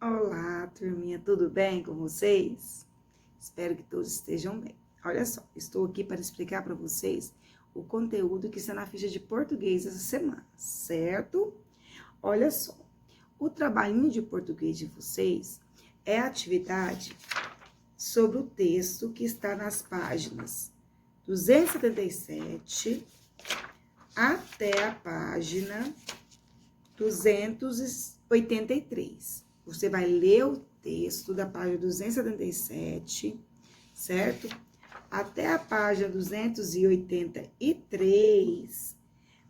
Olá, turminha, tudo bem com vocês? Espero que todos estejam bem. Olha só, estou aqui para explicar para vocês o conteúdo que está na ficha de português essa semana, certo? Olha só, o trabalhinho de português de vocês é a atividade sobre o texto que está nas páginas 277 até a página 283. Você vai ler o texto da página 277, certo? Até a página 283,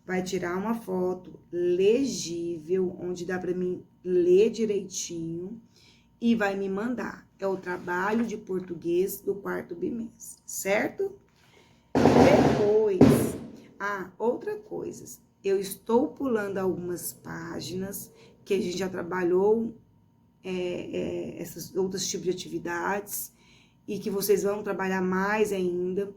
vai tirar uma foto legível, onde dá para mim ler direitinho, e vai me mandar. É o trabalho de português do quarto bimestre, certo? Depois, outra coisa, eu estou pulando algumas páginas que a gente já trabalhou, esses outros tipos de atividades, e que vocês vão trabalhar mais ainda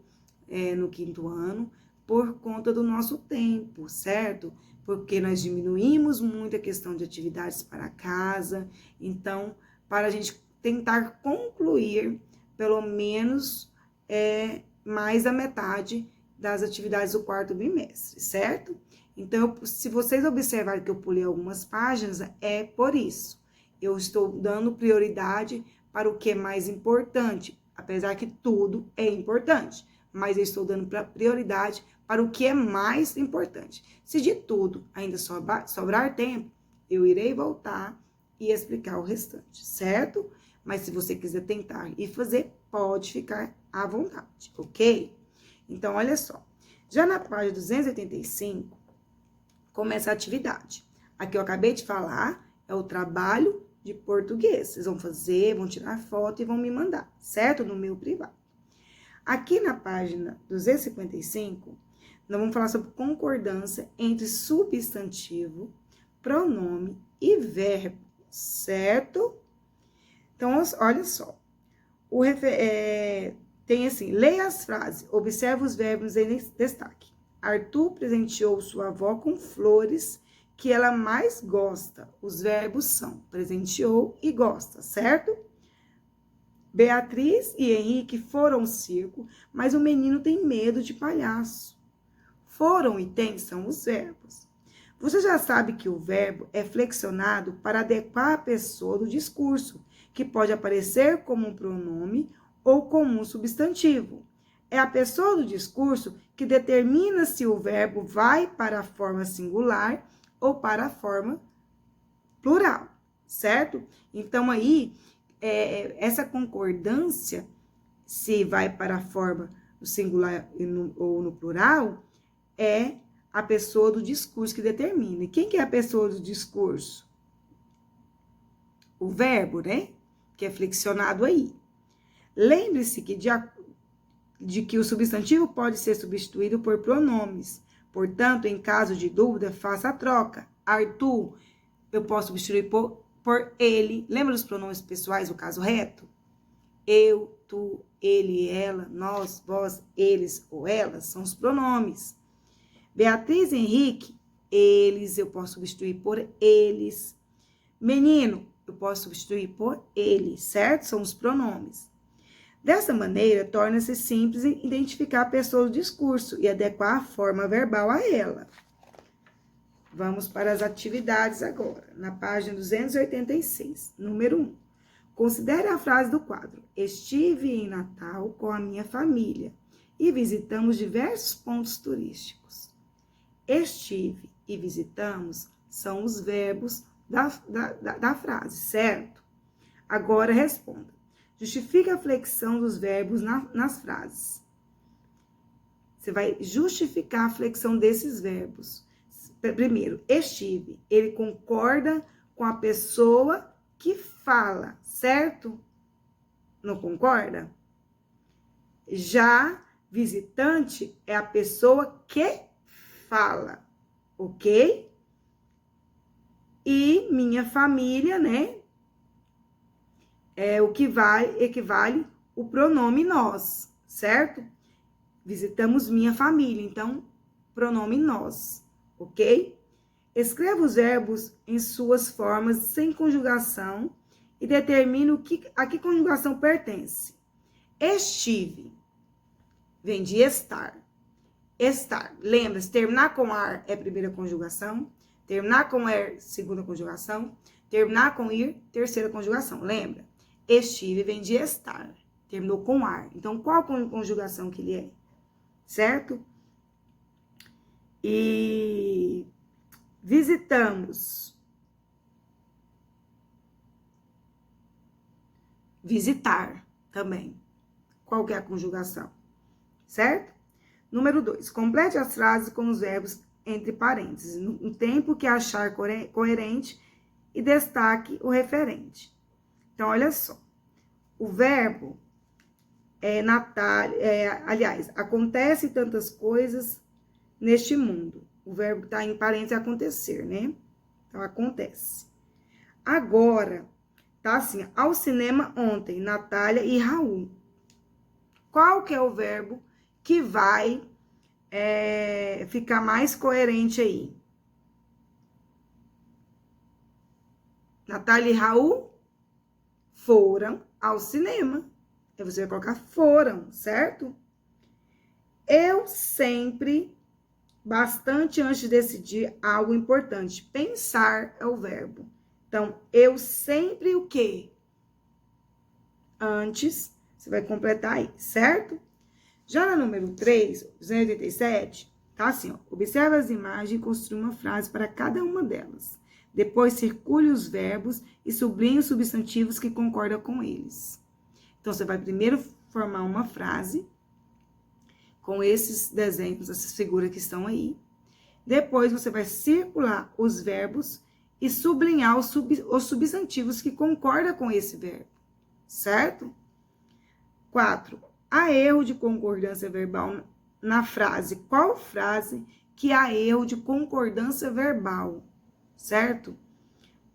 no quinto ano, por conta do nosso tempo, certo? Porque nós diminuímos muito a questão de atividades para casa, então, para a gente tentar concluir, pelo menos, mais da metade das atividades do quarto bimestre, certo? Então, se vocês observarem que eu pulei algumas páginas, é por isso. Eu estou dando prioridade para o que é mais importante, apesar que tudo é importante, mas eu estou dando prioridade para o que é mais importante. Se de tudo ainda sobrar tempo, eu irei voltar e explicar o restante, certo? Mas se você quiser tentar e fazer, pode ficar à vontade, ok? Então, olha só. Já na página 285, começa a atividade. Aqui eu acabei de falar, é o trabalho de português. Vocês vão fazer, vão tirar foto e vão me mandar, certo? No meu privado. Aqui na página 255, nós vamos falar sobre concordância entre substantivo, pronome e verbo, certo? Então, olha só. Tem assim, leia as frases, observe os verbos em destaque. Arthur presenteou sua avó com flores que ela mais gosta. Os verbos são presenteou e gosta, certo? Beatriz e Henrique foram ao circo, mas o menino tem medo de palhaço. Foram e tem são os verbos. Você já sabe que o verbo é flexionado para adequar a pessoa do discurso, que pode aparecer como um pronome ou como um substantivo. É a pessoa do discurso que determina se o verbo vai para a forma singular ou para a forma plural, certo? Então, aí, essa concordância, se vai para a forma no singular ou no plural, é a pessoa do discurso que determina. E quem que é a pessoa do discurso? O verbo, né? Que é flexionado aí. Lembre-se que de que o substantivo pode ser substituído por pronomes. Portanto, em caso de dúvida, faça a troca. Arthur, eu posso substituir por ele. Lembra dos pronomes pessoais, o caso reto? Eu, tu, ele, ela, nós, vós, eles ou elas são os pronomes. Beatriz e Henrique, eles, eu posso substituir por eles. Menino, eu posso substituir por ele, certo? São os pronomes. Dessa maneira, torna-se simples identificar a pessoa do discurso e adequar a forma verbal a ela. Vamos para as atividades agora, na página 286, número 1. Considere a frase do quadro. Estive em Natal com a minha família e visitamos diversos pontos turísticos. Estive e visitamos são os verbos da frase, certo? Agora responda. Justifique a flexão dos verbos nas frases. Você vai justificar a flexão desses verbos. Primeiro, estive. Ele concorda com a pessoa que fala, certo? Não concorda? Já visitante é a pessoa que fala, ok? E minha família, né? É o que equivale o pronome nós, certo? Visitamos minha família, então, pronome nós, ok? Escreva os verbos em suas formas sem conjugação e determine a que conjugação pertence. Estive vem de estar. Estar. Lembra-se, terminar com ar é primeira conjugação, terminar com er, segunda conjugação, terminar com ir, terceira conjugação. Lembra? Estive vem de estar. Terminou com ar. Então, qual conjugação que ele é? Certo? E visitamos. Visitar também. Qual que é a conjugação? Certo? Número 2. Complete as frases com os verbos entre parênteses, no tempo que achar coerente e destaque o referente. Então, olha só. O verbo aliás, acontece tantas coisas neste mundo. O verbo que está em parênteses é acontecer, né? Então, acontece. Agora, tá assim, ao cinema ontem, Natália e Raul. Qual que é o verbo que vai ficar mais coerente aí? Natália e Raul foram ao cinema. Aí você vai colocar foram, certo? Eu sempre, bastante antes de decidir algo importante. Pensar é o verbo. Então, eu sempre o quê? Antes, você vai completar aí, certo? Já na número 3, 287, tá assim, ó. Observe as imagens e construa uma frase para cada uma delas. Depois, circule os verbos e sublinhe os substantivos que concordam com eles. Então, você vai primeiro formar uma frase com esses desenhos, essas figuras que estão aí. Depois, você vai circular os verbos e sublinhar os substantivos que concordam com esse verbo, certo? 4. Há erro de concordância verbal na frase. Qual frase que há erro de concordância verbal, certo?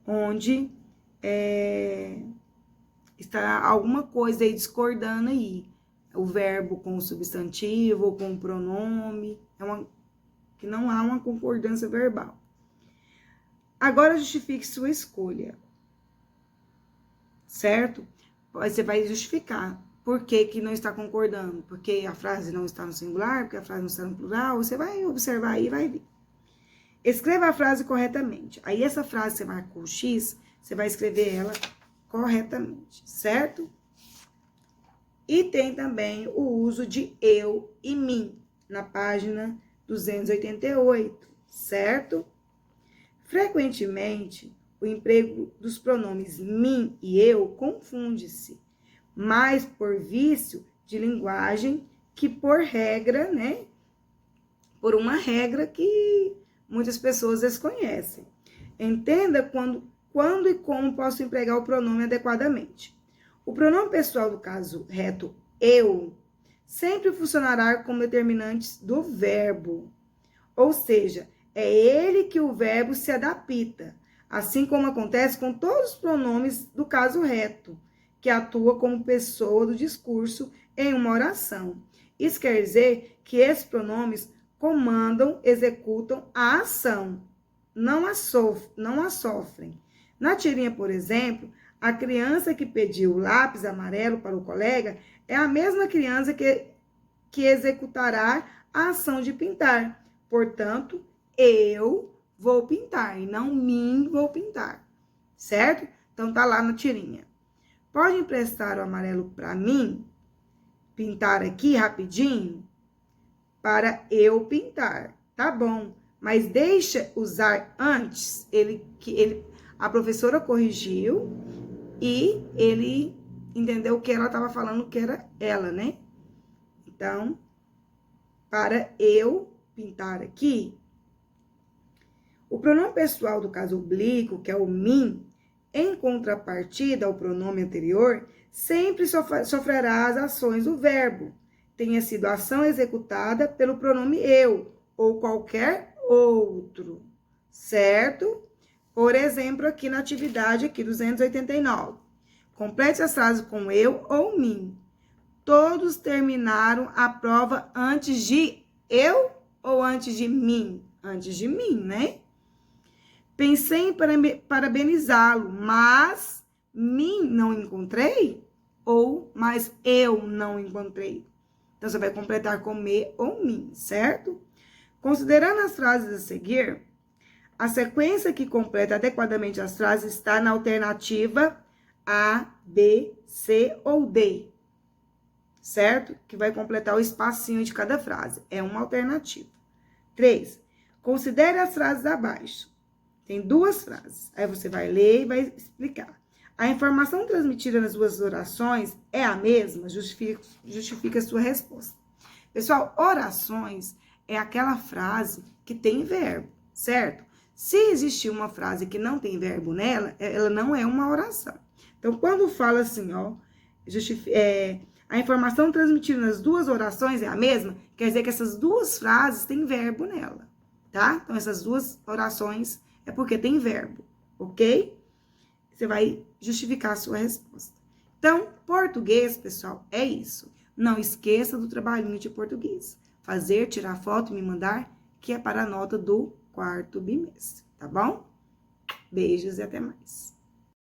Onde está alguma coisa aí discordando aí. O verbo com o substantivo ou com o pronome. Que não há uma concordância verbal. Agora, justifique sua escolha. Certo? Você vai justificar. Por que que não está concordando? Porque a frase não está no singular, porque a frase não está no plural. Você vai observar aí e vai ver. Escreva a frase corretamente. Aí, essa frase, você marca com o X, você vai escrever ela corretamente, certo? E tem também o uso de eu e mim, na página 288, certo? Frequentemente, o emprego dos pronomes mim e eu confunde-se, mais por vício de linguagem que por regra, né? Por uma regra que muitas pessoas desconhecem. Entenda quando e como posso empregar o pronome adequadamente. O pronome pessoal do caso reto, eu, sempre funcionará como determinantes do verbo. Ou seja, é ele que o verbo se adapta, assim como acontece com todos os pronomes do caso reto, que atua como pessoa do discurso em uma oração. Isso quer dizer que esses pronomes comandam, executam a ação, não a sofrem. Na tirinha, por exemplo, a criança que pediu o lápis amarelo para o colega é a mesma criança que executará a ação de pintar. Portanto, eu vou pintar e não mim vou pintar, certo? Então, tá lá na tirinha. Pode emprestar o amarelo para mim? Pintar aqui rapidinho? Para eu pintar. Tá bom, mas deixa usar antes. A professora corrigiu e ele entendeu que ela estava falando que era ela, né? Então, para eu pintar aqui, o pronome pessoal do caso oblíquo, que é o mim, em contrapartida ao pronome anterior, sempre sofrerá as ações do verbo, tenha sido a ação executada pelo pronome eu ou qualquer outro, certo? Por exemplo, aqui na atividade aqui 289. Complete as frases com eu ou mim. Todos terminaram a prova antes de eu ou antes de mim? Antes de mim, né? Pensei em parabenizá-lo, mas mim não encontrei, ou mas eu não encontrei. Então, você vai completar com me ou mim, certo? Considerando as frases a seguir, a sequência que completa adequadamente as frases está na alternativa A, B, C ou D, certo? Que vai completar o espacinho de cada frase. É uma alternativa. 3. Considere as frases abaixo. Tem duas frases. Aí você vai ler e vai explicar. A informação transmitida nas duas orações é a mesma? Justifica a sua resposta. Pessoal, orações é aquela frase que tem verbo, certo? Se existir uma frase que não tem verbo nela, ela não é uma oração. Então, quando fala assim, ó, a informação transmitida nas duas orações é a mesma, quer dizer que essas duas frases têm verbo nela, tá? Então, essas duas orações é porque tem verbo, ok? Você vai justificar a sua resposta. Então, português, pessoal, é isso. Não esqueça do trabalhinho de português. Fazer, tirar foto e me mandar, que é para a nota do 4º bimestre, tá bom? Beijos e até mais.